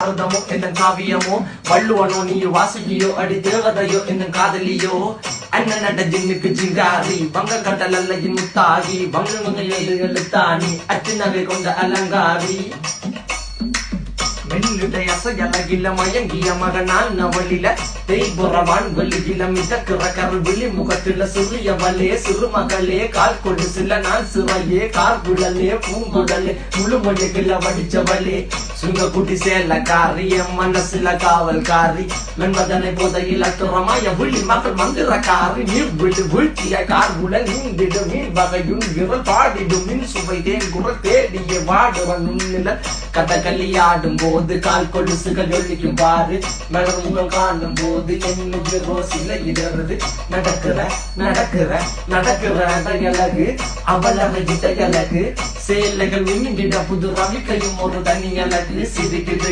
அர்த்தமோ என்ன காவியமோ வள்ளுவனோ நீ வாசுகியோ அடி தேவதையோ என்ன காதலியோ அண்ணன் நட ஜின்னுக்கு ஜிங்காரி வங்க கடல் அல்லையின் முத்தாகி வங்க எழுத்தாணி அச்சு நகை கொண்ட அலங்காரி வெள்ளுடைய அசையலகில மயங்கிய மகனான் நவளில தேய்புறவான் வெளியில மிதக்கிற கருவிழி முகத்தில சிறியவளே சிறுமகளே கால் கொடு சில நான் சிறையே கார்குழலே பூங்குடலே முழுமொழிகள வடிச்சவளே சுங்க குட்டி சேலக்காரி என் மனசுல காவல்காரி மென்பதனை போதையில் அத்துறமாய விழி மகள் மந்திரக்காரி நீர் விழி வீழ்த்திய கார்குழல் நீந்திடு மீன் வகையும் விரல் பாடிடும் மின் சுவை தேன் குரல் தேடிய வாடுவ நுண்ணில கதகளியாடும் போது கால் கொலுசுகள் ஒழிக்கும் பாரு மலர் முகம் காணும் போது என்னுக்கு ரோசில இடறது நடக்கிற நடக்கிற நடக்கிற அழகு அவளவை அழகு சேலைகள் மின்னிட புது ரவிக்கையும் ஒரு தனி அழகு சிரிக்குது